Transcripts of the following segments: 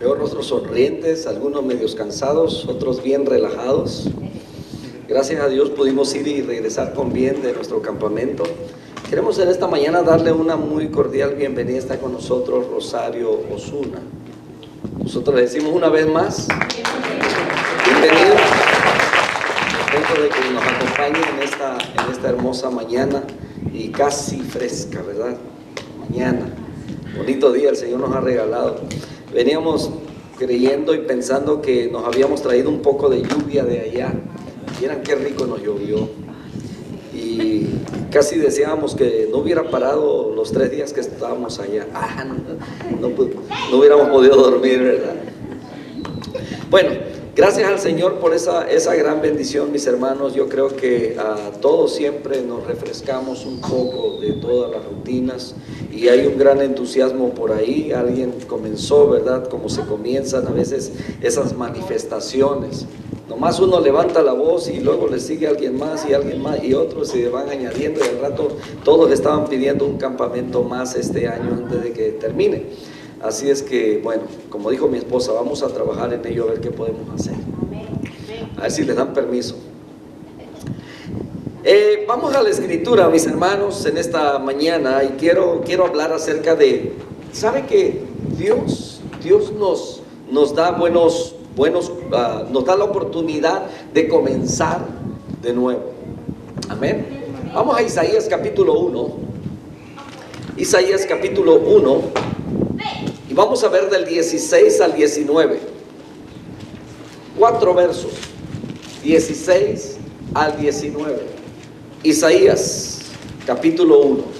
Veo rostros sonrientes, algunos medios cansados, otros bien relajados. Gracias a Dios pudimos ir y regresar con bien de nuestro campamento. Queremos en esta mañana darle una muy cordial bienvenida. Está con nosotros Rosario Osuna. Nosotros le decimos una vez más, bienvenido. Contento de que nos acompañe en esta hermosa mañana y casi fresca, ¿verdad? Mañana, bonito día el Señor nos ha regalado. Veníamos creyendo y pensando que nos habíamos traído un poco de lluvia de allá. Vieran qué rico nos llovió. Y casi deseábamos que no hubiera parado los 3 días que estábamos allá. No hubiéramos podido dormir, ¿verdad? Bueno, gracias al Señor por esa gran bendición, mis hermanos. Yo creo que a todos siempre nos refrescamos un poco de todas las rutinas y hay un gran entusiasmo por ahí. Alguien comenzó, ¿verdad? Como se comienzan a veces esas manifestaciones. Nomás uno levanta la voz y luego le sigue alguien más y otros se van añadiendo, y al rato todos estaban pidiendo un campamento más este año antes de que termine. Así es que, bueno, como dijo mi esposa, vamos a trabajar en ello a ver qué podemos hacer. A ver si les dan permiso. Vamos a la escritura, mis hermanos, en esta mañana, y quiero hablar acerca de, ¿sabe que Dios nos da nos da la oportunidad de comenzar de nuevo? Amén. Vamos a Isaías capítulo 1. Isaías capítulo 1. Y vamos a ver del 16 al 19. 4 versos. 16 al 19. Isaías capítulo 1.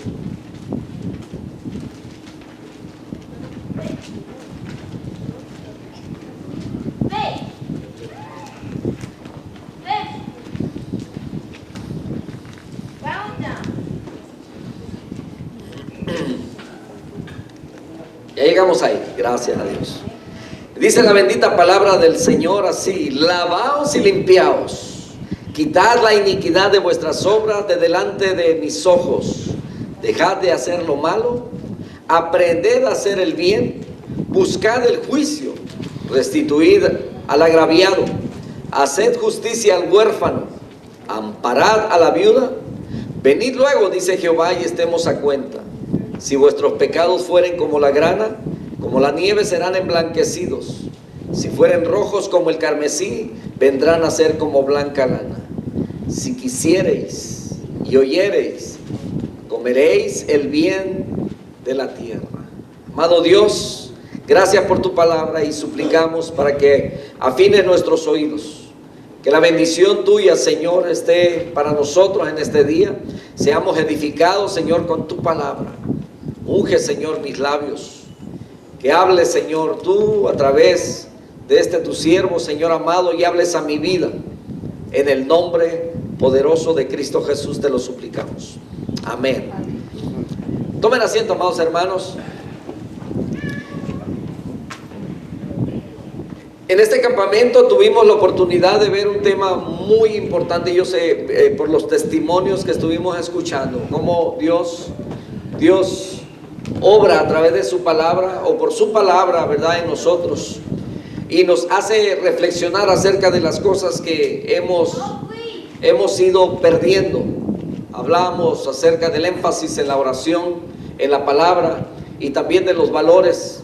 Ya llegamos ahí, gracias a Dios. Dice la bendita palabra del Señor así: lavaos y limpiaos, quitad la iniquidad de vuestras obras de delante de mis ojos, dejad de hacer lo malo, aprended a hacer el bien, buscad el juicio, restituid al agraviado, haced justicia al huérfano, amparad a la viuda. Venid luego, dice Jehová, y estemos a cuenta. Si vuestros pecados fueren como la grana, como la nieve serán emblanquecidos. Si fueren rojos como el carmesí, vendrán a ser como blanca lana. Si quisiereis y oyereis, comeréis el bien de la tierra. Amado Dios, gracias por tu palabra y suplicamos para que afines nuestros oídos. Que la bendición tuya, Señor, esté para nosotros en este día. Seamos edificados, Señor, con tu palabra. Unge, Señor, mis labios. Que hables, Señor, tú a través de tu siervo, Señor amado, y hables a mi vida. En el nombre poderoso de Cristo Jesús te lo suplicamos. Amén. Tomen asiento, amados hermanos. En este campamento tuvimos la oportunidad de ver un tema muy importante. Yo sé por los testimonios que estuvimos escuchando, cómo Dios obra a través de su palabra, o por su palabra, ¿verdad?, en nosotros, y nos hace reflexionar acerca de las cosas que hemos ido perdiendo. Hablamos acerca del énfasis en la oración, en la palabra, y también de los valores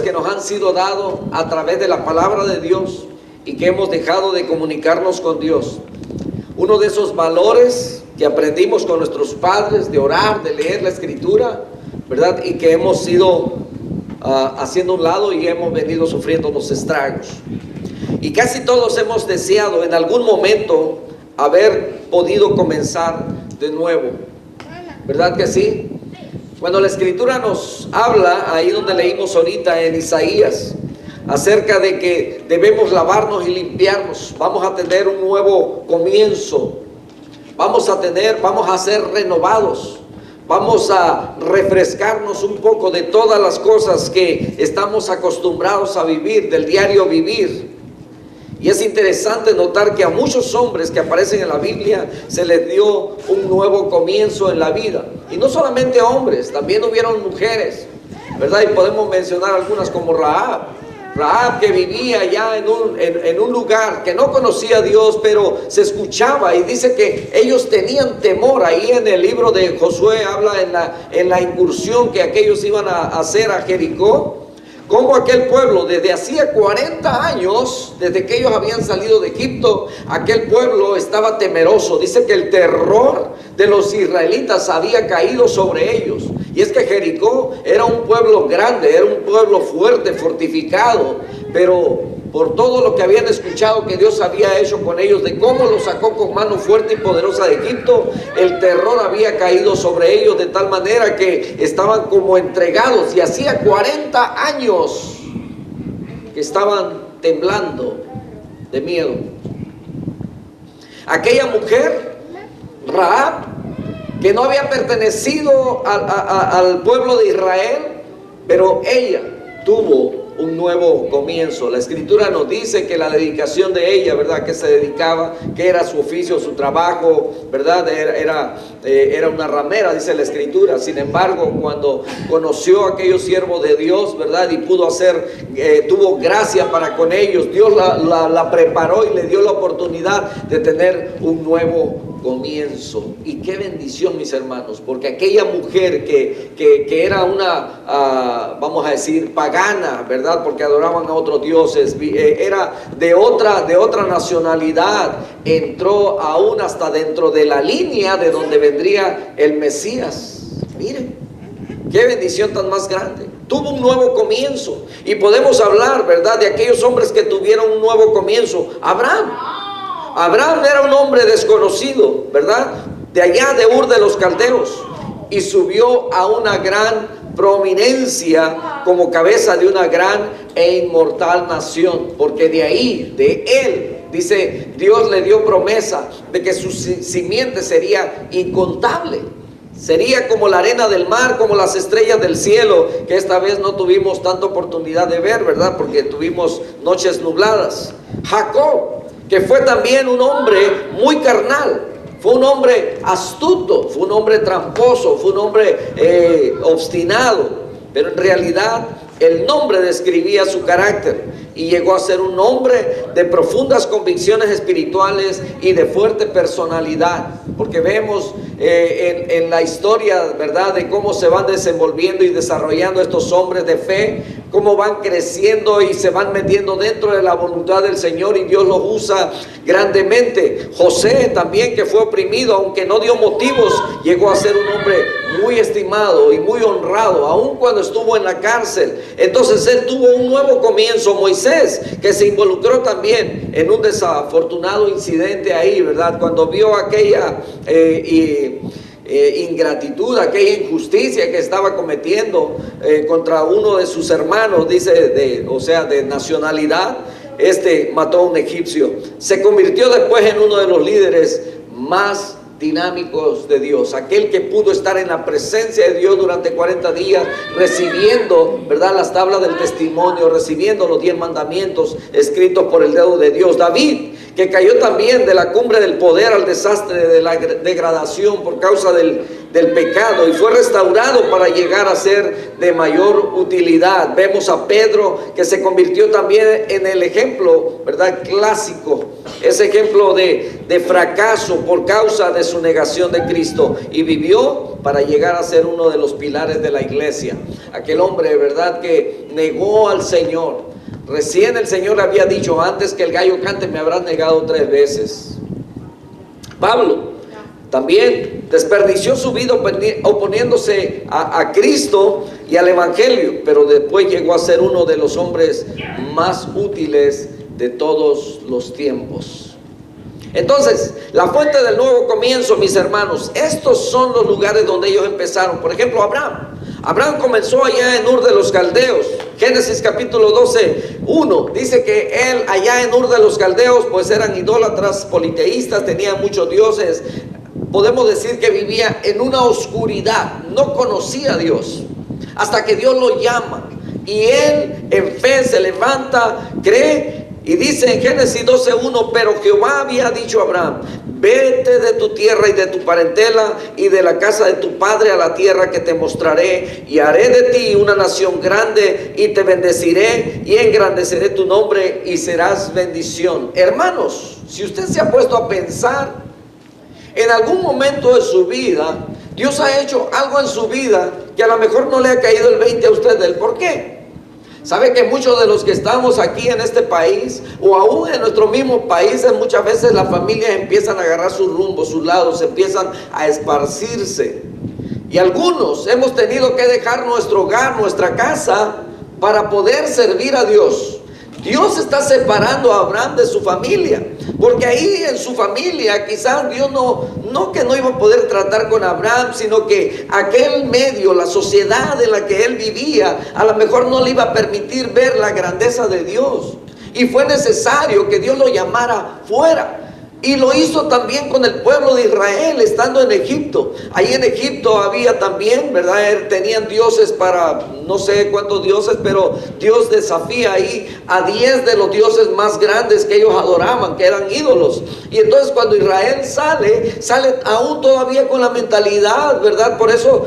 que nos han sido dados a través de la palabra de Dios y que hemos dejado de comunicarnos con Dios. Uno de esos valores que aprendimos con nuestros padres, de orar, de leer la escritura, ¿verdad?, y que hemos ido haciendo un lado y hemos venido sufriendo los estragos. Y casi todos hemos deseado en algún momento haber podido comenzar de nuevo, ¿verdad que sí? Cuando la escritura nos habla, ahí donde leímos ahorita en Isaías, acerca de que debemos lavarnos y limpiarnos, vamos a tener un nuevo comienzo, vamos a ser renovados, Vamos a refrescarnos un poco de todas las cosas que estamos acostumbrados a vivir, del diario vivir. Y es interesante notar que a muchos hombres que aparecen en la Biblia se les dio un nuevo comienzo en la vida. Y no solamente hombres, también hubieron mujeres, ¿verdad? Y podemos mencionar algunas como Rahab. Rahab, que vivía ya en un lugar que no conocía a Dios, pero se escuchaba, y dice que ellos tenían temor. Ahí en el libro de Josué habla en la incursión que aquellos iban a hacer a Jericó, como aquel pueblo desde hacía 40 años, desde que ellos habían salido de Egipto, aquel pueblo estaba temeroso. Dice que el terror de los israelitas había caído sobre ellos. Y es que Jericó era un pueblo grande, era un pueblo fuerte, fortificado, pero por todo lo que habían escuchado que Dios había hecho con ellos, de cómo los sacó con mano fuerte y poderosa de Egipto, el terror había caído sobre ellos de tal manera que estaban como entregados, y hacía 40 años que estaban temblando de miedo. Aquella mujer, Rahab, que no había pertenecido al pueblo de Israel, pero ella tuvo un nuevo comienzo. La escritura nos dice que la dedicación de ella, ¿verdad?, que se dedicaba, que era su oficio, su trabajo, ¿verdad?, era una ramera, dice la escritura. Sin embargo, cuando conoció a aquellos siervos de Dios, ¿verdad?, y pudo tuvo gracia para con ellos, Dios la preparó y le dio la oportunidad de tener un nuevo comienzo. Y qué bendición, mis hermanos, porque aquella mujer que era una, vamos a decir, pagana, ¿verdad?, porque adoraban a otros dioses, era de otra nacionalidad, entró aún hasta dentro de la línea de donde vendría el Mesías. Miren, qué bendición tan más grande. Tuvo un nuevo comienzo. Y podemos hablar, ¿verdad?, de aquellos hombres que tuvieron un nuevo comienzo. Abraham era un hombre desconocido, ¿verdad?, de allá de Ur de los Caldeos, y subió a una gran prominencia como cabeza de una gran e inmortal nación, porque de ahí, de él, dice, Dios le dio promesa de que su simiente sería incontable. Sería como la arena del mar, como las estrellas del cielo, que esta vez no tuvimos tanta oportunidad de ver, ¿verdad?, porque tuvimos noches nubladas. Jacob, que fue también un hombre muy carnal, fue un hombre astuto, fue un hombre tramposo, fue un hombre obstinado, pero en realidad el nombre describía su carácter, y llegó a ser un hombre de profundas convicciones espirituales y de fuerte personalidad, porque vemos en la historia, ¿verdad?, de cómo se van desenvolviendo y desarrollando estos hombres de fe, cómo van creciendo y se van metiendo dentro de la voluntad del Señor, y Dios los usa grandemente. José también, que fue oprimido, aunque no dio motivos, llegó a ser un hombre muy estimado y muy honrado, aun cuando estuvo en la cárcel. Entonces él tuvo un nuevo comienzo. Moisés, que se involucró también en un desafortunado incidente ahí, ¿verdad?, cuando vio aquella ingratitud, aquella injusticia que estaba cometiendo contra uno de sus hermanos, dice, de nacionalidad, mató a un egipcio. Se convirtió después en uno de los líderes más dinámicos de Dios, aquel que pudo estar en la presencia de Dios durante 40 días, recibiendo, ¿verdad?, las tablas del testimonio, recibiendo los 10 mandamientos escritos por el dedo de Dios. David, que cayó también de la cumbre del poder al desastre de la degradación por causa del pecado, y fue restaurado para llegar a ser de mayor utilidad. Vemos a Pedro, que se convirtió también en el ejemplo, ¿verdad?, clásico, ese ejemplo de fracaso por causa de su negación de Cristo, y vivió para llegar a ser uno de los pilares de la iglesia. Aquel hombre, ¿verdad?, que negó al Señor. Recién el Señor le había dicho: antes que el gallo cante me habrás negado 3 veces. Pablo también desperdició su vida oponiéndose a Cristo y al Evangelio, pero después llegó a ser uno de los hombres más útiles de todos los tiempos. Entonces, la fuente del nuevo comienzo, mis hermanos, estos son los lugares donde ellos empezaron. Por ejemplo, Abraham comenzó allá en Ur de los Caldeos. Génesis capítulo 12, 1 dice que él allá en Ur de los Caldeos pues eran idólatras, politeístas, tenían muchos dioses. Podemos decir que vivía en una oscuridad, no conocía a Dios, hasta que Dios lo llama. Y él en fe se levanta, cree, y dice en Génesis 12:1: pero Jehová había dicho a Abraham: vete de tu tierra y de tu parentela y de la casa de tu padre a la tierra que te mostraré, y haré de ti una nación grande, y te bendeciré y engrandeceré tu nombre, y serás bendición. Hermanos, si usted se ha puesto a pensar, en algún momento de su vida, Dios ha hecho algo en su vida que a lo mejor no le ha caído el 20 a usted del por qué. ¿Sabe que muchos de los que estamos aquí en este país, o aún en nuestros mismos países, muchas veces las familias empiezan a agarrar sus rumbos, sus lados, empiezan a esparcirse? Y algunos hemos tenido que dejar nuestro hogar, nuestra casa, para poder servir a Dios. Dios está separando a Abraham de su familia, porque ahí en su familia quizás Dios no que no iba a poder tratar con Abraham, sino que aquel medio, la sociedad en la que él vivía, a lo mejor no le iba a permitir ver la grandeza de Dios, y fue necesario que Dios lo llamara fuera. Y lo hizo también con el pueblo de Israel estando en Egipto. Ahí en Egipto había también, ¿verdad? Tenían dioses para no sé cuántos dioses, pero Dios desafía ahí a 10 de los dioses más grandes que ellos adoraban, que eran ídolos. Y entonces cuando Israel sale aún todavía con la mentalidad, ¿verdad? Por eso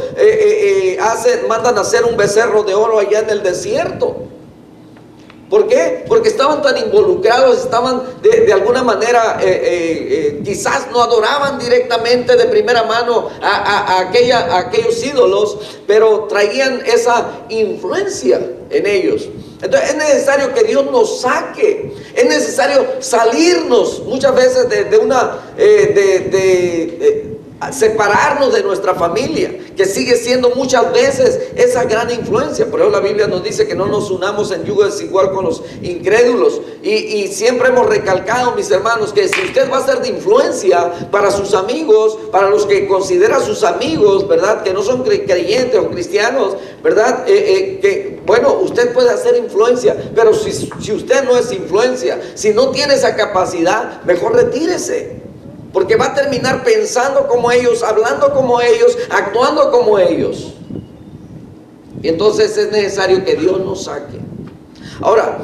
mandan a hacer un becerro de oro allá en el desierto. ¿Por qué? Porque estaban tan involucrados, estaban de alguna manera, quizás no adoraban directamente de primera mano a aquellos ídolos, pero traían esa influencia en ellos. Entonces es necesario que Dios nos saque, es necesario salirnos muchas veces separarnos de nuestra familia, que sigue siendo muchas veces esa gran influencia. Por eso la Biblia nos dice que no nos unamos en yugo desigual con los incrédulos, y siempre hemos recalcado, mis hermanos, que si usted va a ser de influencia para sus amigos, para los que considera sus amigos, ¿verdad?, que no son creyentes o cristianos, ¿verdad?, bueno, usted puede hacer influencia, pero si usted no es influencia, si no tiene esa capacidad, mejor retírese. Porque va a terminar pensando como ellos, hablando como ellos, actuando como ellos. Y entonces es necesario que Dios nos saque. Ahora,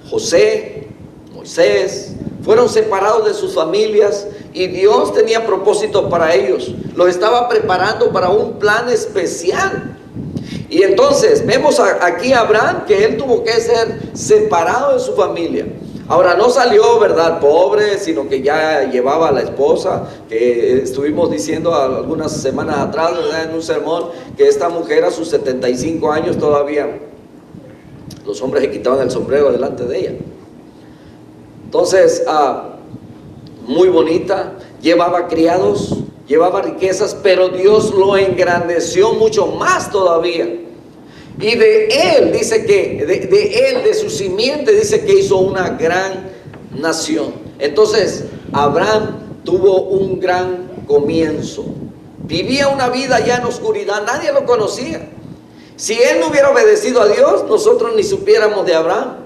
José, Moisés, fueron separados de sus familias, y Dios tenía propósito para ellos. Los estaba preparando para un plan especial. Y entonces vemos aquí a Abraham, que él tuvo que ser separado de su familia. Ahora, no salió, ¿verdad?, pobre, sino que ya llevaba a la esposa, que estuvimos diciendo algunas semanas atrás, ¿verdad?, en un sermón, que esta mujer a sus 75 años todavía los hombres se quitaban el sombrero delante de ella. Entonces, muy bonita, llevaba criados, llevaba riquezas, pero Dios lo engrandeció mucho más todavía. Y de él, dice que, de su simiente, dice que hizo una gran nación. Entonces, Abraham tuvo un gran comienzo. Vivía una vida ya en oscuridad, nadie lo conocía. Si él no hubiera obedecido a Dios, nosotros ni supiéramos de Abraham.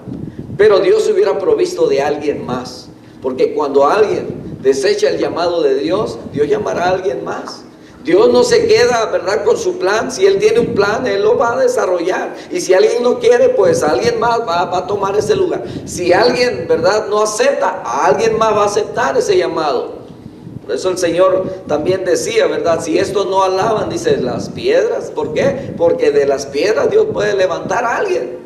Pero Dios se hubiera provisto de alguien más. Porque cuando alguien desecha el llamado de Dios, Dios llamará a alguien más. Dios no se queda, ¿verdad?, con su plan. Si Él tiene un plan, Él lo va a desarrollar. Y si alguien no quiere, pues alguien más va a tomar ese lugar. Si alguien, ¿verdad?, no acepta, alguien más va a aceptar ese llamado. Por eso el Señor también decía, ¿verdad?, si estos no alaban, dice, las piedras. ¿Por qué? Porque de las piedras Dios puede levantar a alguien.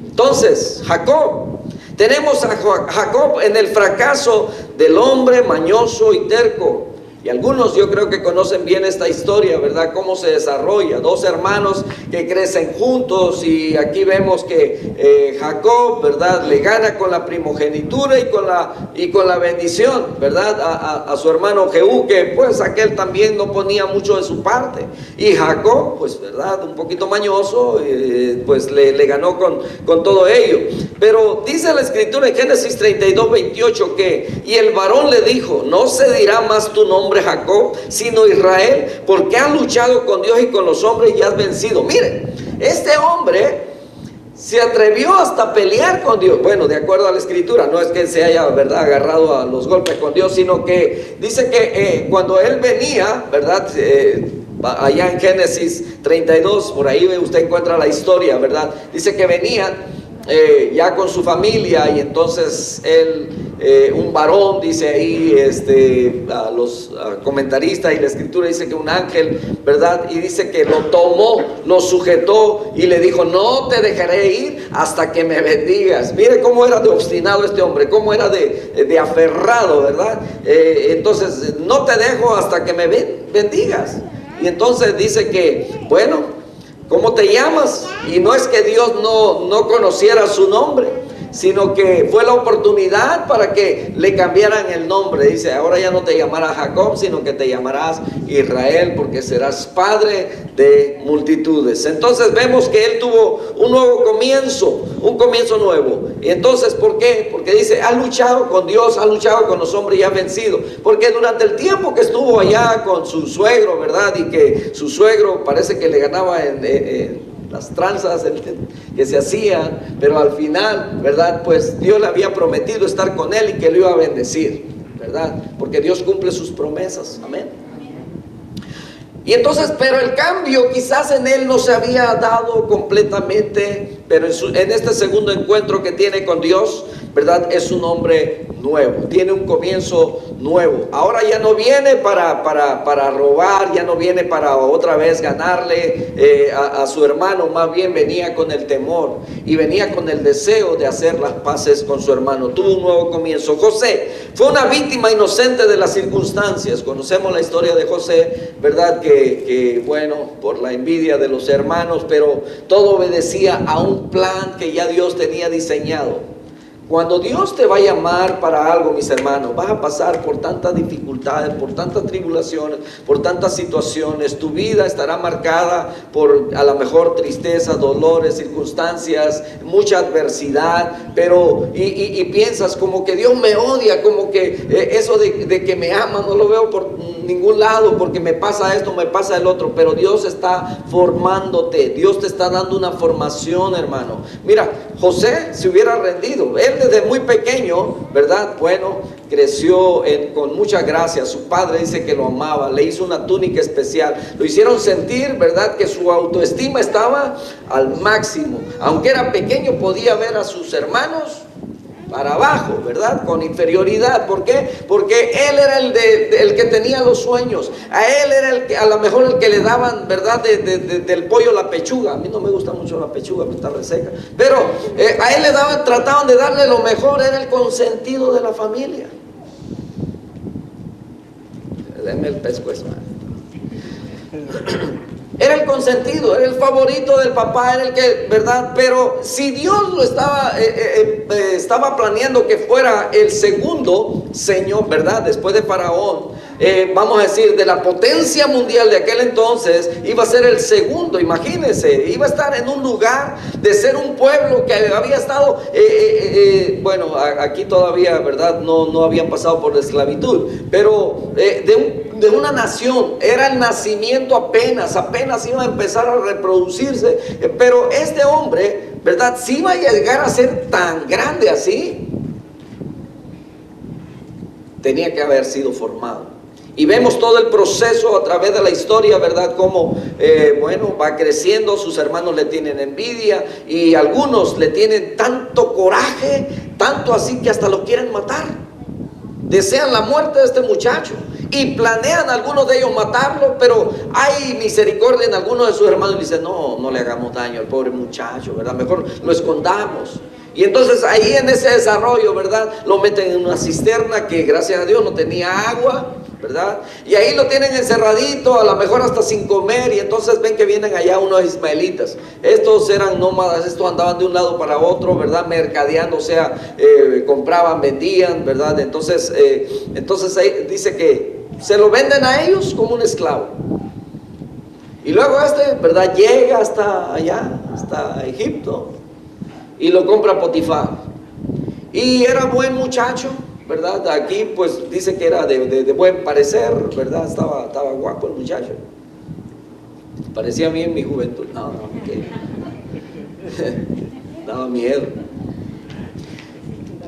Entonces, Jacob. Tenemos a Jacob en el fracaso del hombre mañoso y terco. Y algunos yo creo que conocen bien esta historia, ¿verdad?, cómo se desarrolla. Dos hermanos que crecen juntos, y aquí vemos que Jacob, ¿verdad?, le gana con la primogenitura y con la bendición, ¿verdad?, a su hermano Jehú, que pues aquel también no ponía mucho de su parte. Y Jacob, pues, ¿verdad?, un poquito mañoso, pues le ganó con todo ello. Pero dice la escritura en Génesis 32:28 que, y el varón le dijo: no se dirá más tu nombre Jacob, sino Israel, porque has luchado con Dios y con los hombres y has vencido. Miren, este hombre se atrevió hasta pelear con Dios. Bueno, de acuerdo a la escritura, no es que se haya, ¿verdad?, agarrado a los golpes con Dios, sino que dice que cuando él venía, ¿verdad?, Allá en Génesis 32, por ahí usted encuentra la historia, ¿verdad? Dice que venían ya con su familia, y entonces él, un varón, dice ahí, a los comentaristas y la escritura dice que un ángel, ¿verdad? Y dice que lo tomó, lo sujetó y le dijo: no te dejaré ir hasta que me bendigas. Mire cómo era de obstinado este hombre, cómo era de aferrado, ¿verdad? Entonces, no te dejo hasta que me bendigas. Y entonces dice que, bueno, ¿cómo te llamas? Y no es que Dios no conociera su nombre, sino que fue la oportunidad para que le cambiaran el nombre. Dice: ahora ya no te llamarás Jacob, sino que te llamarás Israel, porque serás padre de multitudes. Entonces vemos que él tuvo un nuevo comienzo, un comienzo nuevo. Y entonces, ¿por qué? Porque dice: ha luchado con Dios, ha luchado con los hombres y ha vencido. Porque durante el tiempo que estuvo allá con su suegro, ¿verdad? Y que su suegro parece que le ganaba en las tranzas que se hacían, pero al final, ¿verdad? Pues Dios le había prometido estar con él y que lo iba a bendecir, ¿verdad? Porque Dios cumple sus promesas, amén. Y entonces, pero el cambio quizás en él no se había dado completamente, pero en este segundo encuentro que tiene con Dios, ¿verdad? Es un hombre nuevo, tiene un comienzo nuevo. Ahora ya no viene para robar, ya no viene para otra vez ganarle a su hermano, más bien venía con el temor y venía con el deseo de hacer las paces con su hermano. Tuvo un nuevo comienzo. José fue una víctima inocente de las circunstancias. Conocemos la historia de José, ¿verdad? Que bueno, por la envidia de los hermanos, pero todo obedecía a un plan que ya Dios tenía diseñado. Cuando Dios te va a llamar para algo, mis hermanos, vas a pasar por tantas dificultades, por tantas tribulaciones, por tantas situaciones. Tu vida estará marcada por a lo mejor tristeza, dolores, circunstancias, mucha adversidad, pero y piensas como que Dios me odia, como que eso de que me ama no lo veo por ningún lado, porque me pasa esto, me pasa el otro. Pero Dios está formándote, Dios te está dando una formación, hermano. Mira, José se hubiera rendido. Él desde muy pequeño, ¿verdad? Bueno, creció con mucha gracia. Su padre dice que lo amaba, le hizo una túnica especial. Lo hicieron sentir, ¿verdad? Que su autoestima estaba al máximo. Aunque era pequeño, podía ver a sus hermanos para abajo, ¿verdad? Con inferioridad. ¿Por qué? Porque él era el que tenía los sueños. A él era a lo mejor el que le daban, ¿verdad? Del pollo la pechuga. A mí no me gusta mucho la pechuga, porque está reseca. Pero a él trataban de darle lo mejor. Era el consentido de la familia. Denme el pescuezo. Era el consentido, era el favorito del papá, era el que, ¿verdad? Pero si Dios lo estaba planeando que fuera el segundo señor, ¿verdad? Después de Faraón, vamos a decir, de la potencia mundial de aquel entonces, iba a ser el segundo. Imagínense, iba a estar en un lugar de ser un pueblo que había estado, bueno, aquí todavía, ¿verdad? No habían pasado por la esclavitud, pero de una nación, era el nacimiento apenas iba a empezar a reproducirse, pero este hombre, ¿verdad? Si iba a llegar a ser tan grande así, tenía que haber sido formado. Y vemos todo el proceso a través de la historia, ¿verdad? Cómo, bueno, va creciendo, sus hermanos le tienen envidia y algunos le tienen tanto coraje, tanto así que hasta lo quieren matar. Desean la muerte de este muchacho y planean algunos de ellos matarlo, pero hay misericordia en algunos de sus hermanos y dicen: no le hagamos daño al pobre muchacho, ¿verdad? Mejor lo escondamos. Y entonces ahí en ese desarrollo, ¿verdad? Lo meten en una cisterna que gracias a Dios no tenía agua, ¿verdad? Y ahí lo tienen encerradito, a lo mejor hasta sin comer. Y entonces ven que vienen allá unos ismaelitas. Estos eran nómadas, estos andaban de un lado para otro, ¿verdad? Mercadeando, o sea, compraban, vendían, ¿verdad? Entonces ahí dice que se lo venden a ellos como un esclavo. Y luego ¿verdad? Llega hasta allá, hasta Egipto, y lo compra Potifar. Y era buen muchacho, ¿verdad? Aquí pues dice que era de buen parecer, ¿verdad? Estaba guapo el muchacho. Parecía a mí en mi juventud. No, okay. Daba miedo.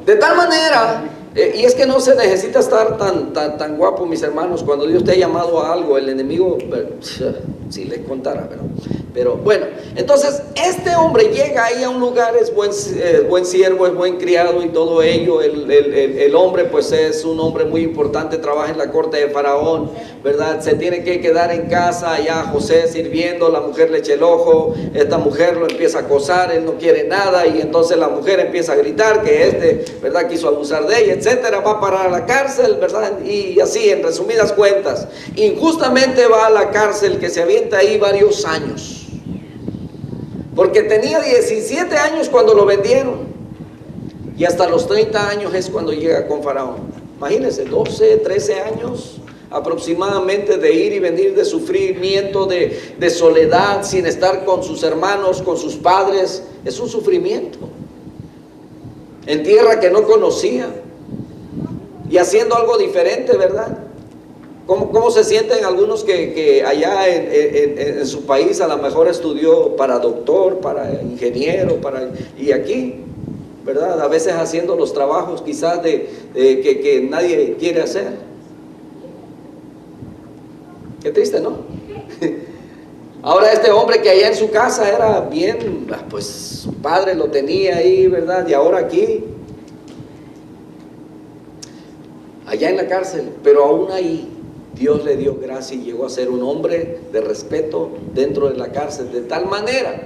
De tal manera Y es que no se necesita estar tan guapo, mis hermanos. Cuando Dios te ha llamado a algo, el enemigo, si les contara, ¿verdad? Pero bueno, entonces este hombre llega ahí a un lugar, es buen siervo, es buen criado y todo ello. El hombre pues es un hombre muy importante, trabaja en la corte de Faraón, ¿verdad? Se tiene que quedar en casa, allá José sirviendo, la mujer le echa el ojo, esta mujer lo empieza a acosar, él no quiere nada, y entonces la mujer empieza a gritar que ¿verdad?, quiso abusar de ella, etcétera, va a parar a la cárcel, ¿verdad? Y así, en resumidas cuentas, injustamente va a la cárcel, que se avienta ahí varios años. Porque tenía 17 años cuando lo vendieron, y hasta los 30 años es cuando llega con Faraón. Imagínense, 12, 13 años aproximadamente de ir y venir, de sufrimiento, de soledad, sin estar con sus hermanos, con sus padres. Es un sufrimiento en tierra que no conocía y haciendo algo diferente, ¿verdad? ¿Cómo se sienten algunos que allá en su país a lo mejor estudió para doctor, para ingeniero, y aquí, ¿verdad?, a veces haciendo los trabajos quizás que nadie quiere hacer? Qué triste, ¿no? Ahora este hombre que allá en su casa era bien, pues su padre lo tenía ahí, ¿verdad? Y ahora aquí, allá en la cárcel, pero aún ahí Dios le dio gracia y llegó a ser un hombre de respeto dentro de la cárcel, de tal manera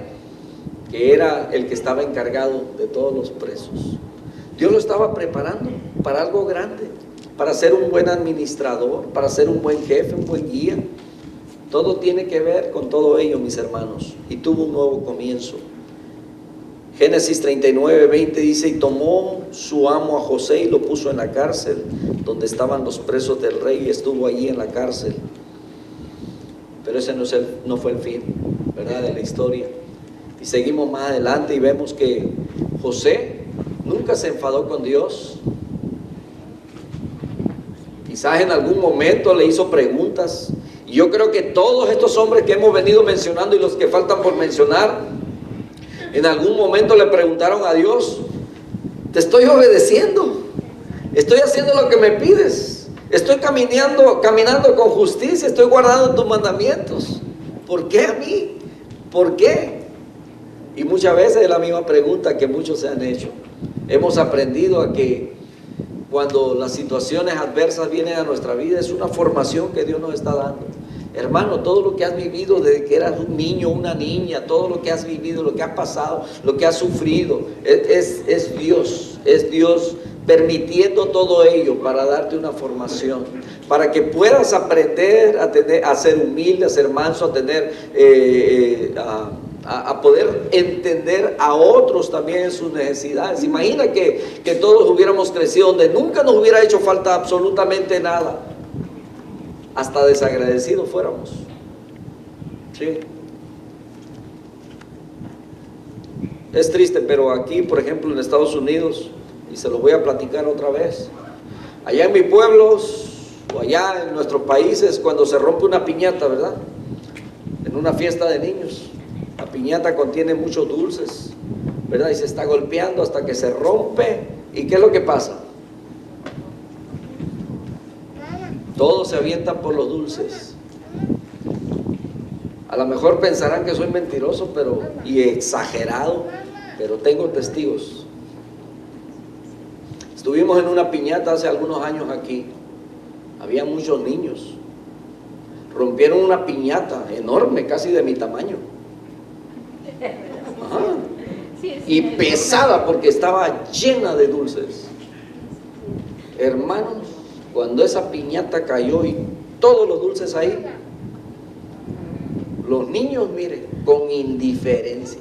que era el que estaba encargado de todos los presos. Dios lo estaba preparando para algo grande, para ser un buen administrador, para ser un buen jefe, un buen guía. Todo tiene que ver con todo ello, mis hermanos, y tuvo un nuevo comienzo. Génesis 39, 20 dice: y tomó su amo a José y lo puso en la cárcel donde estaban los presos del rey, y estuvo allí en la cárcel. Pero ese no fue el fin, ¿verdad?, de la historia. Y seguimos más adelante y vemos que José nunca se enfadó con Dios. Quizás en algún momento le hizo preguntas, y yo creo que todos estos hombres que hemos venido mencionando y los que faltan por mencionar, en algún momento le preguntaron a Dios: te estoy obedeciendo, estoy haciendo lo que me pides, estoy caminando con justicia, estoy guardando tus mandamientos, ¿por qué a mí? ¿Por qué? Y muchas veces es la misma pregunta que muchos se han hecho. Hemos aprendido a que cuando las situaciones adversas vienen a nuestra vida, es una formación que Dios nos está dando. Hermano, todo lo que has vivido desde que eras un niño, una niña, todo lo que has vivido, lo que has pasado, lo que has sufrido, es Dios permitiendo todo ello para darte una formación, para que puedas aprender a ser humilde, a ser manso, a tener, a poder entender a otros también en sus necesidades. Imagina que todos hubiéramos crecido donde nunca nos hubiera hecho falta absolutamente nada, hasta desagradecidos fuéramos. Sí. Es triste, pero aquí, por ejemplo, en Estados Unidos, y se lo voy a platicar otra vez, allá en mis pueblos o allá en nuestros países, cuando se rompe una piñata, ¿verdad?, en una fiesta de niños, la piñata contiene muchos dulces, ¿verdad?, y se está golpeando hasta que se rompe. ¿Y qué es lo que pasa? Todos se avientan por los dulces. A lo mejor pensarán que soy mentiroso y exagerado, pero tengo testigos. Estuvimos en una piñata hace algunos años aquí. Había muchos niños. Rompieron una piñata enorme, casi de mi tamaño. Ajá. Y pesada, porque estaba llena de dulces. Hermanos, cuando esa piñata cayó y todos los dulces ahí, los niños, mire, con indiferencia.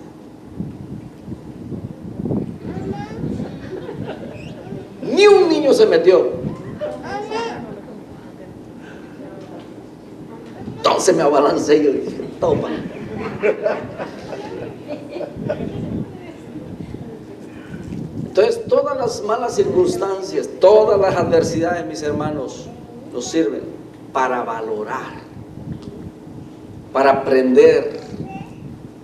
Ni un niño se metió. Entonces me abalancé y yo dije: toma. Entonces, todas las malas circunstancias, todas las adversidades, mis hermanos, nos sirven para valorar, para aprender,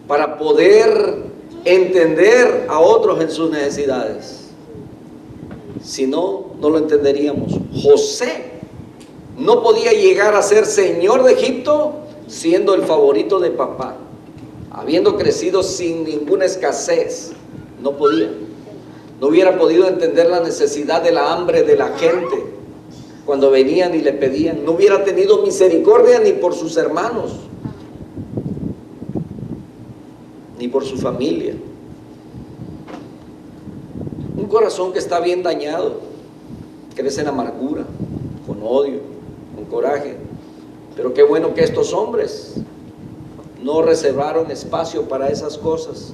para poder entender a otros en sus necesidades. Si no, no lo entenderíamos. José no podía llegar a ser señor de Egipto siendo el favorito de papá, habiendo crecido sin ninguna escasez. No podía. No hubiera podido entender la necesidad de la hambre de la gente cuando venían y le pedían. No hubiera tenido misericordia ni por sus hermanos, ni por su familia. Un corazón que está bien dañado crece en amargura, con odio, con coraje. Pero qué bueno que estos hombres no reservaron espacio para esas cosas.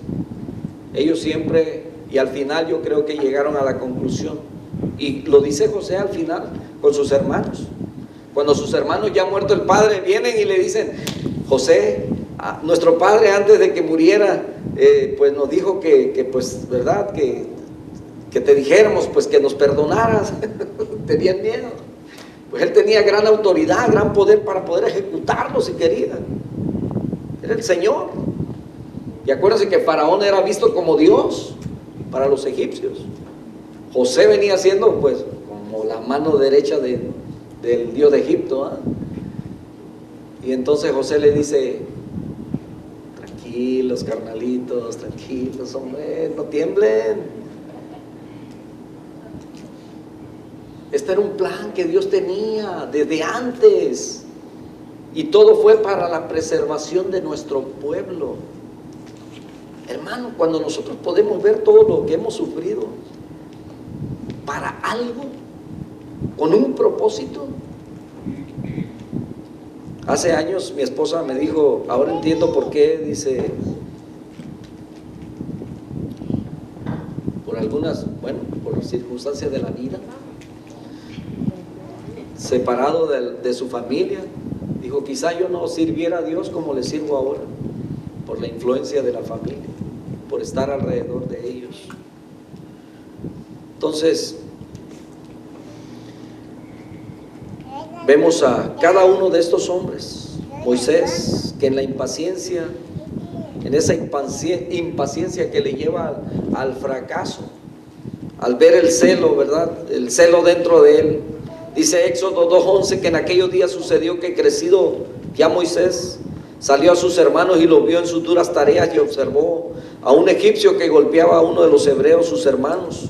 Ellos siempre, y al final yo creo que llegaron a la conclusión, y lo dice José al final con sus hermanos. Cuando sus hermanos, ya muerto el padre, vienen y le dicen: José, nuestro padre antes de que muriera, pues nos dijo que pues verdad, que te dijéramos pues que nos perdonaras. Tenían miedo. Pues él tenía gran autoridad, gran poder para poder ejecutarlo si quería. Era el Señor. Y acuérdense que Faraón era visto como Dios para los egipcios. José venía siendo pues como la mano derecha del Dios de Egipto, ¿eh? Y entonces José le dice: tranquilos, carnalitos, tranquilos, hombre, no tiemblen. Este era un plan que Dios tenía desde antes, y todo fue para la preservación de nuestro pueblo. Hermano, cuando nosotros podemos ver todo lo que hemos sufrido para algo, con un propósito. Hace años mi esposa me dijo: ahora entiendo por qué, dice, por algunas, bueno, por las circunstancias de la vida, separado de su familia, dijo: quizá yo no sirviera a Dios como le sirvo ahora, por la influencia de la familia, por estar alrededor de ellos. Entonces vemos a cada uno de estos hombres. Moisés, que en la impaciencia, en esa impaciencia que le lleva al fracaso, al ver el celo, ¿verdad? El celo dentro de él. Dice Éxodo 2:11 que en aquellos días sucedió que, crecido ya Moisés, salió a sus hermanos y los vio en sus duras tareas, y observó a un egipcio que golpeaba a uno de los hebreos, sus hermanos.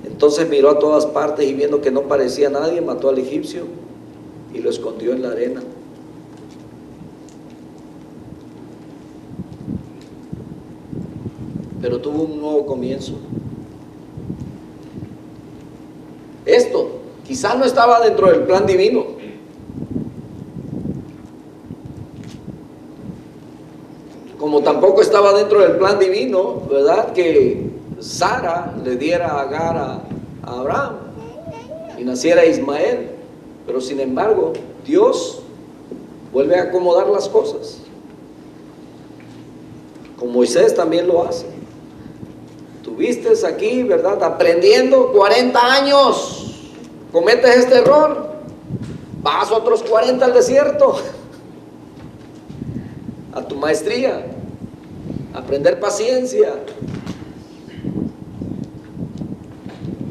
Entonces miró a todas partes, y viendo que no parecía nadie, mató al egipcio y lo escondió en la arena. Pero tuvo un nuevo comienzo. Esto quizá no estaba dentro del plan divino. Como tampoco estaba dentro del plan divino, ¿verdad?, que Sara le diera a Agar a Abraham y naciera Ismael. Pero sin embargo, Dios vuelve a acomodar las cosas. Con Moisés también lo hace. Tuviste aquí, ¿verdad?, aprendiendo 40 años. Cometes este error, vas otros 40 al desierto, a tu maestría, a aprender paciencia.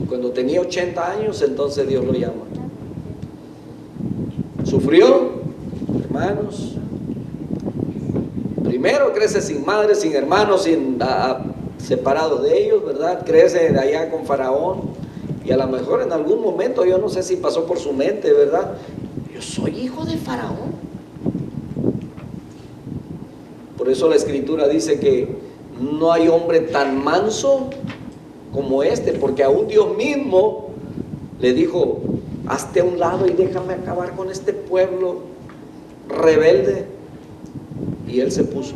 Y cuando tenía 80 años, entonces Dios lo llama. Sufrió, hermanos. Primero crece sin madre, sin hermanos, separado de ellos, ¿verdad? Crece allá con Faraón. Y a lo mejor en algún momento, yo no sé si pasó por su mente, ¿verdad? Yo soy hijo de Faraón. Por eso la Escritura dice que no hay hombre tan manso como este, porque aún Dios mismo le dijo: hazte a un lado y déjame acabar con este pueblo rebelde. Y él se puso.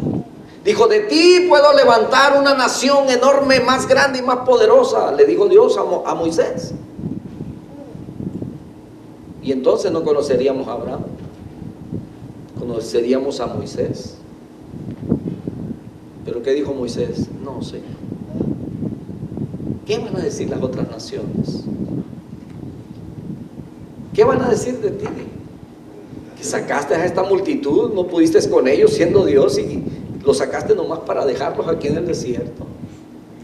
Dijo: de ti puedo levantar una nación enorme, más grande y más poderosa, le dijo Dios a Moisés. Y entonces no conoceríamos a Abraham, conoceríamos a Moisés. Pero ¿qué dijo Moisés? No, Señor. ¿Qué van a decir las otras naciones? ¿Qué van a decir de ti? Que sacaste a esta multitud, no pudiste con ellos siendo Dios, y los sacaste nomás para dejarlos aquí en el desierto.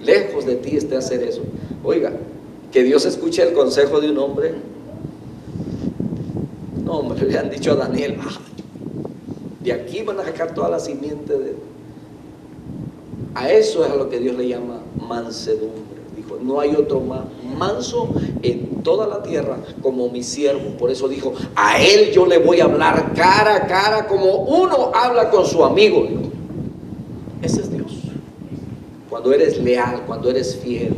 Lejos de ti esté hacer eso. Oiga, que Dios escuche el consejo de un hombre. No, me le han dicho a Daniel, de aquí van a sacar toda la simiente de... A eso es a lo que Dios le llama mansedumbre. Dijo, no hay otro más manso en toda la tierra como mi siervo. Por eso dijo, a él yo le voy a hablar cara a cara como uno habla con su amigo. Dijo, ese es Dios. Cuando eres leal, cuando eres fiel.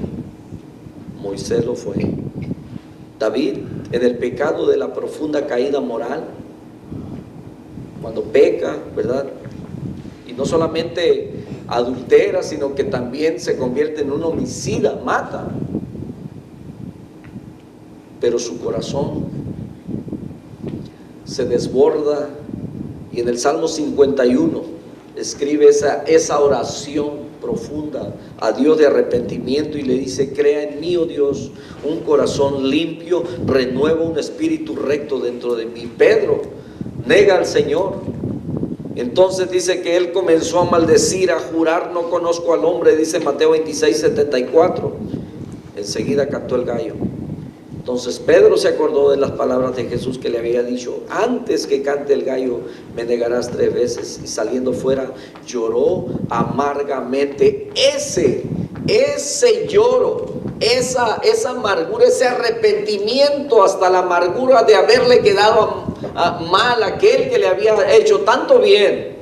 Moisés lo fue. David, en el pecado de la profunda caída moral, cuando peca, ¿verdad? Y no solamente adultera, sino que también se convierte en un homicida, mata. Pero su corazón se desborda, y en el Salmo 51 escribe esa oración profunda a Dios de arrepentimiento y le dice, crea en mí, oh Dios, un corazón limpio, renueva un espíritu recto dentro de mí. Pedro nega al Señor. Entonces dice que él comenzó a maldecir, a jurar, no conozco al hombre, dice Mateo 26:74. Enseguida cantó el gallo. Entonces Pedro se acordó de las palabras de Jesús que le había dicho, antes que cante el gallo me negarás 3 veces. Y saliendo fuera lloró amargamente. Ese lloro, esa amargura, ese arrepentimiento, hasta la amargura de haberle quedado mal a aquel que le había hecho tanto bien.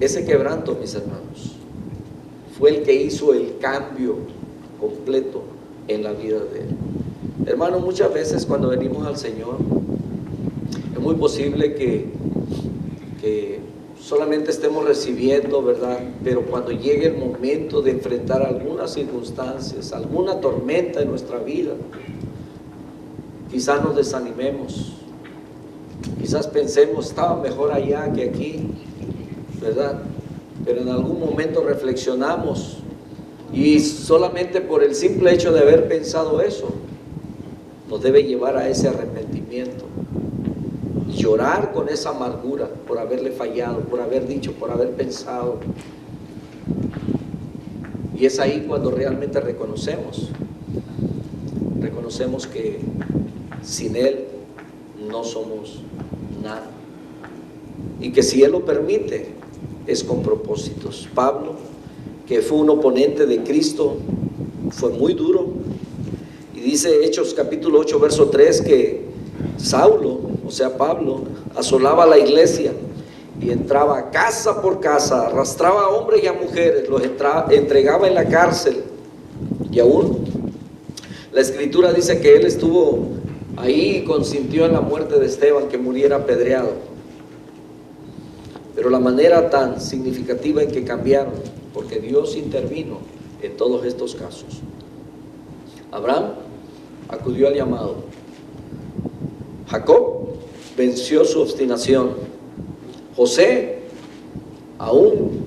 Ese quebranto, mis hermanos, fue el que hizo el cambio completo en la vida de él. Hermanos, muchas veces cuando venimos al Señor, es muy posible que solamente estemos recibiendo, ¿verdad? Pero cuando llegue el momento de enfrentar algunas circunstancias, alguna tormenta en nuestra vida, quizás nos desanimemos, quizás pensemos, estaba mejor allá que aquí, ¿verdad? Pero en algún momento reflexionamos y solamente por el simple hecho de haber pensado eso, nos debe llevar a ese arrepentimiento. Llorar con esa amargura por haberle fallado, por haber dicho, por haber pensado. Y es ahí cuando realmente reconocemos que sin Él no somos nada. Y que si Él lo permite, es con propósitos. Pablo, que fue un oponente de Cristo, fue muy duro. Y dice Hechos capítulo 8, verso 3, que Saulo, o sea Pablo, asolaba la iglesia y entraba casa por casa, arrastraba a hombres y a mujeres, los entregaba en la cárcel. Y aún la escritura dice que él estuvo ahí y consintió en la muerte de Esteban, que muriera apedreado. Pero la manera tan significativa en que cambiaron, porque Dios intervino en todos estos casos. Abraham acudió al llamado. Jacob venció su obstinación. José, aún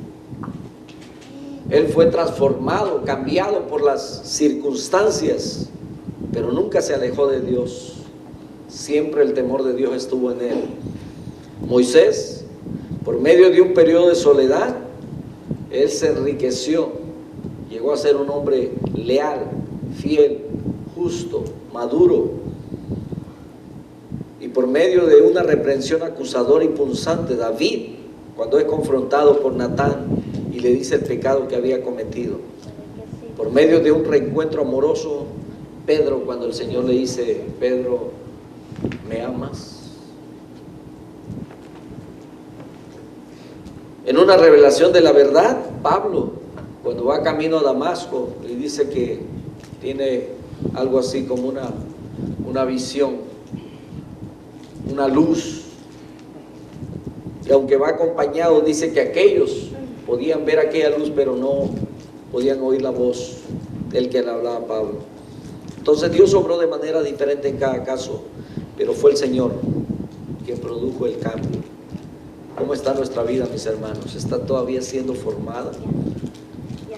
él fue transformado, cambiado por las circunstancias, pero nunca se alejó de Dios. Siempre el temor de Dios estuvo en él. Moisés, por medio de un periodo de soledad, él se enriqueció, llegó a ser un hombre leal, fiel, justo, maduro. Y por medio de una reprensión acusadora y punzante, David, cuando es confrontado por Natán y le dice el pecado que había cometido, por medio de un reencuentro amoroso, Pedro, cuando el Señor le dice, Pedro, ¿me amas? En una revelación de la verdad, Pablo, cuando va camino a Damasco, le dice que tiene algo así como una visión, una luz. Y aunque va acompañado, dice que aquellos podían ver aquella luz, pero no podían oír la voz del que le hablaba a Pablo. Entonces Dios obró de manera diferente en cada caso, pero fue el Señor quien produjo el cambio. ¿Cómo está nuestra vida, mis hermanos? ¿Está todavía siendo formada?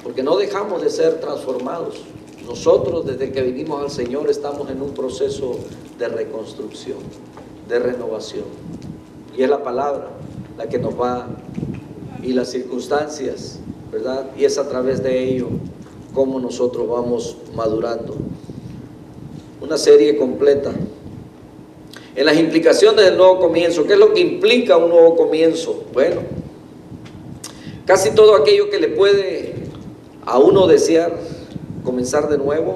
Porque no dejamos de ser transformados. Nosotros, desde que vinimos al Señor, estamos en un proceso de reconstrucción, de renovación. Y es la palabra la que nos va, y las circunstancias ¿verdad? Y es a través de ello como nosotros vamos madurando. Una serie completa. En las implicaciones del nuevo comienzo, ¿qué es lo que implica un nuevo comienzo? Bueno, casi todo aquello que le puede a uno desear comenzar de nuevo.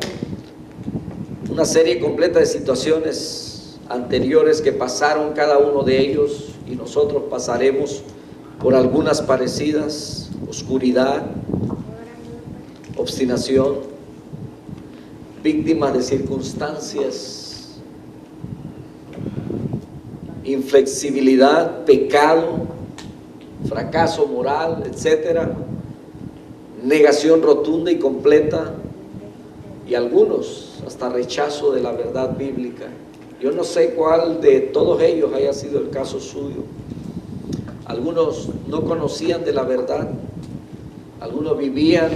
Una serie completa de situaciones anteriores que pasaron cada uno de ellos y nosotros pasaremos por algunas parecidas: oscuridad, obstinación, víctimas de circunstancias, inflexibilidad, pecado, fracaso moral, etcétera, negación rotunda y completa, y algunos hasta rechazo de la verdad bíblica. Yo no sé cuál de todos ellos haya sido el caso suyo. Algunos no conocían de la verdad, algunos vivían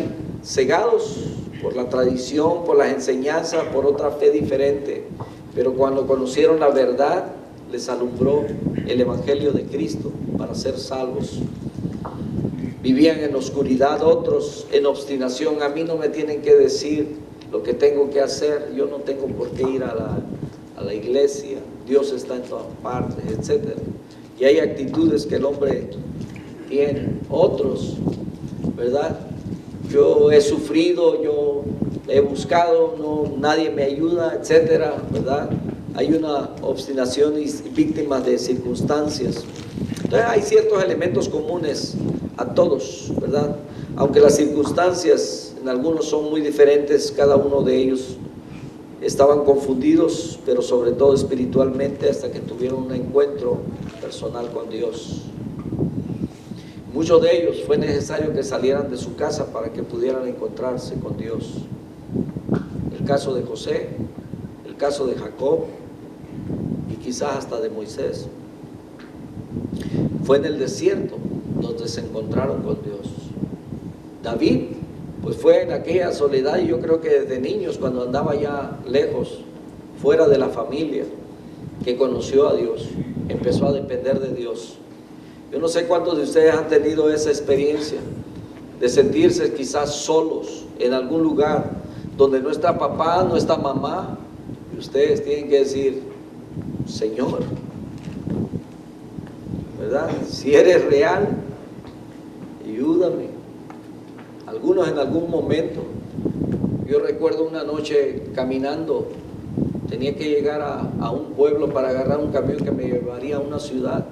cegados por la tradición, por las enseñanzas, por otra fe diferente, pero cuando conocieron la verdad, les alumbró el Evangelio de Cristo para ser salvos. Vivían en oscuridad, otros en obstinación. A mí no me tienen que decir lo que tengo que hacer, yo no tengo por qué ir a la iglesia, Dios está en todas partes, etc. Y hay actitudes que el hombre tiene. Otros, ¿verdad? Yo he sufrido, yo he buscado, no, nadie me ayuda, etcétera, ¿verdad? Hay una obstinación y víctimas de circunstancias. Entonces hay ciertos elementos comunes a todos, ¿verdad? Aunque las circunstancias en algunos son muy diferentes, cada uno de ellos estaban confundidos, pero sobre todo espiritualmente, hasta que tuvieron un encuentro personal con Dios. Muchos de ellos fue necesario que salieran de su casa para que pudieran encontrarse con Dios. El caso de José, el caso de Jacob y quizás hasta de Moisés. Fue en el desierto donde se encontraron con Dios. David, pues fue en aquella soledad, y yo creo que desde niños, cuando andaba ya lejos, fuera de la familia, que conoció a Dios, empezó a depender de Dios. Yo no sé cuántos de ustedes han tenido esa experiencia de sentirse quizás solos en algún lugar donde no está papá, no está mamá, y ustedes tienen que decir: Señor, ¿verdad? Si eres real, ayúdame. Algunos en algún momento, yo recuerdo una noche caminando, tenía que llegar a un pueblo para agarrar un camión que me llevaría a una ciudad.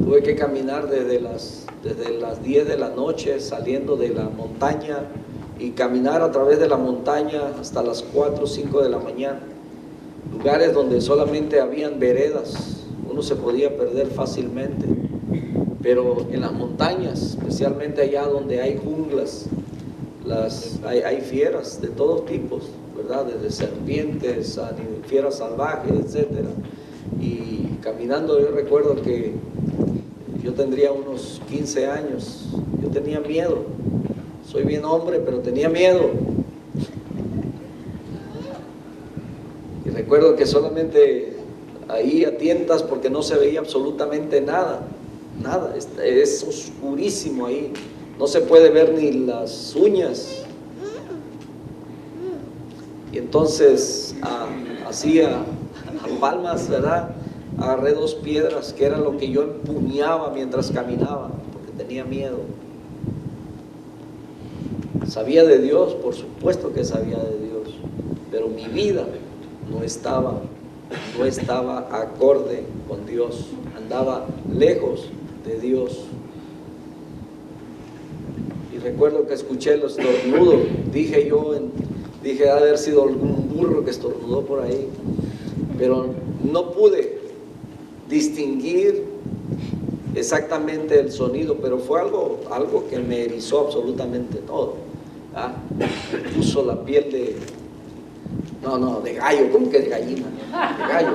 Tuve que caminar desde las 10 de la noche, saliendo de la montaña, y caminar a través de la montaña hasta las 4 o 5 de la mañana. Lugares donde solamente habían veredas, uno se podía perder fácilmente. Pero en las montañas, especialmente allá donde hay junglas, hay fieras de todos tipos, ¿verdad? Desde serpientes a fieras salvajes, etc. Y caminando, yo recuerdo que yo tendría unos 15 años, yo tenía miedo. Soy bien hombre, pero tenía miedo. Y recuerdo que solamente ahí a tientas, porque no se veía absolutamente nada. Nada, es oscurísimo ahí, no se puede ver ni las uñas. Y entonces así a palmas, ¿verdad? Agarré 2 piedras, que era lo que yo empuñaba mientras caminaba, porque tenía miedo. Sabía de Dios, por supuesto que sabía de Dios, pero mi vida no estaba acorde con Dios, andaba lejos de Dios. Y recuerdo que escuché el estornudo, dije ha de haber sido algún burro que estornudó por ahí, pero no pude distinguir exactamente el sonido, pero fue algo que me erizó absolutamente todo. Me puso la piel de gallo, ¿cómo que de gallina? De gallo.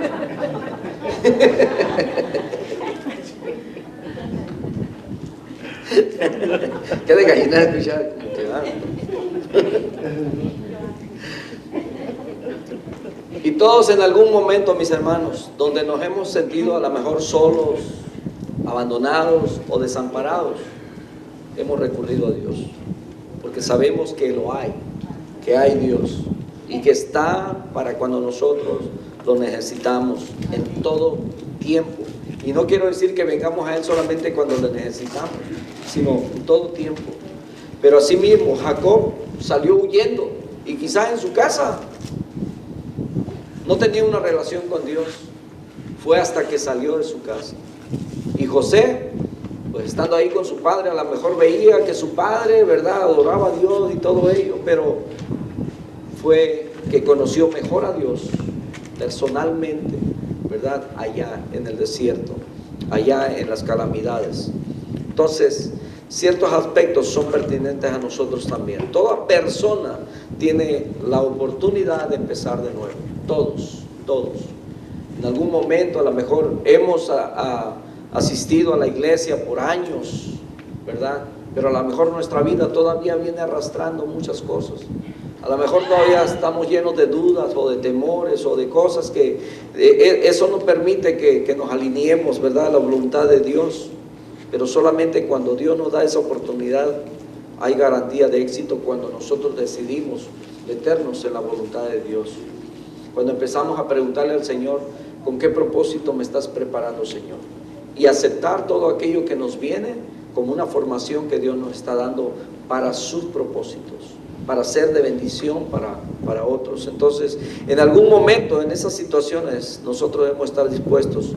¿Qué de gallina escuchar? Y todos en algún momento, mis hermanos, donde nos hemos sentido a lo mejor solos, abandonados o desamparados, hemos recurrido a Dios, porque sabemos que lo hay, que hay Dios y que está para cuando nosotros lo necesitamos en todo tiempo. Y no quiero decir que vengamos a Él solamente cuando lo necesitamos, sino en todo tiempo. Pero así mismo Jacob salió huyendo, y quizás en su casa no tenía una relación con Dios. Fue hasta que salió de su casa. Y José, pues estando ahí con su padre, a lo mejor veía que su padre, ¿verdad?, adoraba a Dios y todo ello, pero fue que conoció mejor a Dios personalmente, ¿verdad?, allá en el desierto, allá en las calamidades. Entonces, ciertos aspectos son pertinentes a nosotros también. Toda persona tiene la oportunidad de empezar de nuevo. Todos. En algún momento a lo mejor hemos asistido a la iglesia por años, ¿verdad? Pero a lo mejor nuestra vida todavía viene arrastrando muchas cosas. A lo mejor todavía estamos llenos de dudas o de temores o de cosas que eso no permite que nos alineemos, ¿verdad?, a la voluntad de Dios. Pero solamente cuando Dios nos da esa oportunidad hay garantía de éxito, cuando nosotros decidimos meternos en la voluntad de Dios. Cuando empezamos a preguntarle al Señor, ¿con qué propósito me estás preparando, Señor? Y aceptar todo aquello que nos viene como una formación que Dios nos está dando para sus propósitos, para ser de bendición para otros. Entonces, en algún momento en esas situaciones nosotros debemos estar dispuestos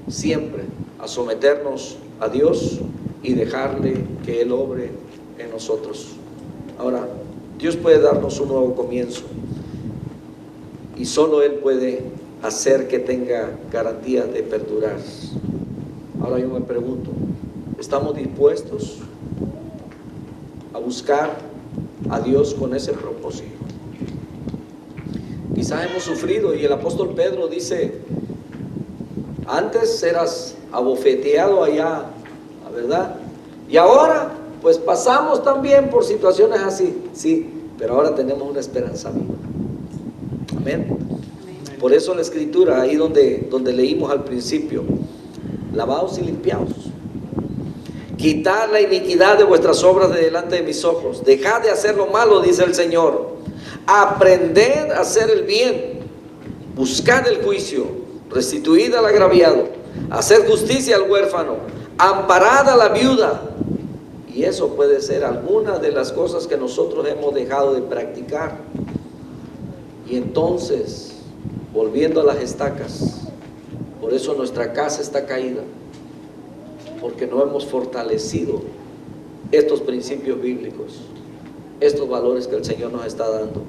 siempre a someternos a Dios y dejarle que Él obre en nosotros. Ahora, Dios puede darnos un nuevo comienzo y solo Él puede hacer que tenga garantía de perdurar. Ahora yo me pregunto, ¿estamos dispuestos a buscar a Dios con ese propósito? Quizás hemos sufrido, y el apóstol Pedro dice, antes eras abofeteado allá, ¿verdad? Y ahora, pues pasamos también por situaciones así, sí, pero ahora tenemos una esperanza viva. Amén. Por eso la escritura, ahí donde leímos al principio, lavaos y limpiaos, quitad la iniquidad de vuestras obras de delante de mis ojos, dejad de hacer lo malo, dice el Señor, aprended a hacer el bien, buscad el juicio, restituid al agraviado, hacer justicia al huérfano, amparad a la viuda. Y eso puede ser alguna de las cosas que nosotros hemos dejado de practicar. Y entonces, volviendo a las estacas, por eso nuestra casa está caída, porque no hemos fortalecido estos principios bíblicos, estos valores que el Señor nos está dando.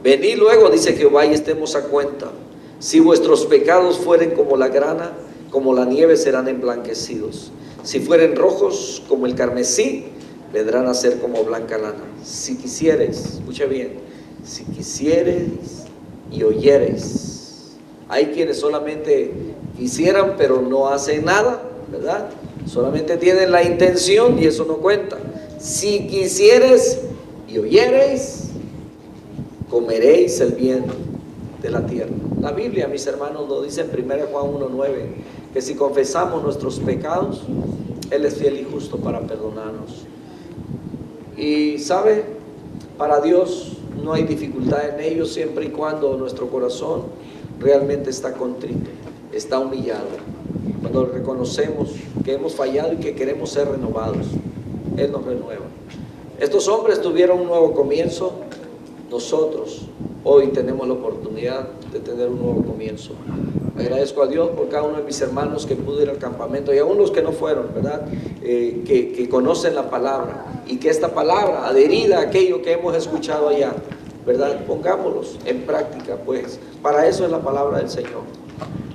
Venid luego, dice Jehová, y estemos a cuenta. Si vuestros pecados fueren como la grana, como la nieve serán emblanquecidos. Si fueren rojos como el carmesí, vendrán a ser como blanca lana. Si quisieres, escucha bien, si quisieres y oyeres. Hay quienes solamente quisieran pero no hacen nada, ¿verdad? Solamente tienen la intención y eso no cuenta. Si quisieres y oyereis, comeréis el bien de la tierra. La Biblia, mis hermanos, lo dice en 1 Juan 1:9, que si confesamos nuestros pecados, Él es fiel y justo para perdonarnos. Y ¿sabe? Para Dios no hay dificultad en ello, siempre y cuando nuestro corazón realmente está contrito, está humillado. Cuando reconocemos que hemos fallado y que queremos ser renovados, Él nos renueva. Estos hombres tuvieron un nuevo comienzo. Nosotros hoy tenemos la oportunidad de tener un nuevo comienzo. Agradezco a Dios por cada uno de mis hermanos que pudo ir al campamento, y aún los que no fueron, ¿verdad? Que conocen la palabra, y que esta palabra, adherida a aquello que hemos escuchado allá, ¿verdad?, pongámoslos en práctica, pues para eso es la palabra del Señor.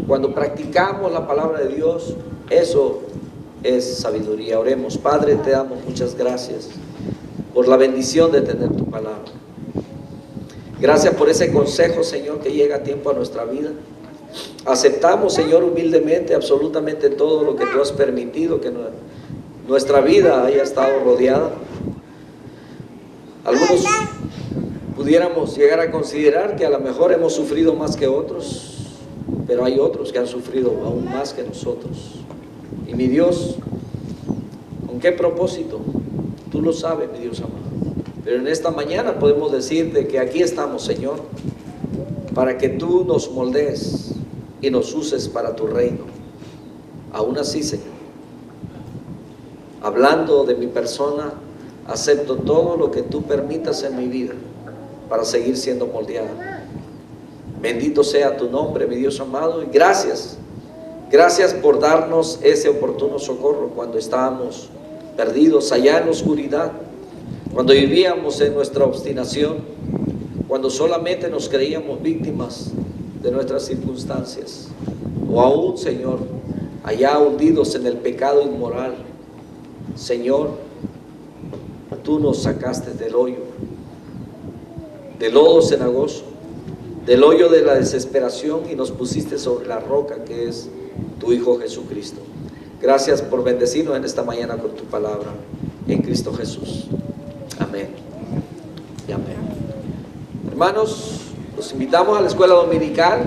Cuando practicamos la palabra de Dios, eso es sabiduría. Oremos. Padre, te damos muchas gracias por la bendición de tener tu palabra. Gracias por ese consejo, Señor, que llega a tiempo a nuestra vida. Aceptamos, Señor, humildemente absolutamente todo lo que tú has permitido que nuestra vida haya estado rodeada. Algunos pudiéramos llegar a considerar que a lo mejor hemos sufrido más que otros, pero hay otros que han sufrido aún más que nosotros. Y mi Dios, ¿con qué propósito? Tú lo sabes, mi Dios amado. Pero en esta mañana podemos decirte que aquí estamos, Señor, para que tú nos moldees y nos uses para tu reino. Aún así, Señor, hablando de mi persona, acepto todo lo que tú permitas en mi vida para seguir siendo moldeada. Bendito sea tu nombre, mi Dios amado, y gracias por darnos ese oportuno socorro cuando estábamos perdidos allá en la oscuridad, cuando vivíamos en nuestra obstinación, cuando solamente nos creíamos víctimas de nuestras circunstancias, o aún, Señor, allá hundidos en el pecado inmoral. Señor, tú nos sacaste del hoyo, del lodo cenagoso, del hoyo de la desesperación, y nos pusiste sobre la roca que es tu Hijo Jesucristo. Gracias por bendecirnos en esta mañana con tu palabra, en Cristo Jesús. Amén y amén. Hermanos, los invitamos a la escuela dominical.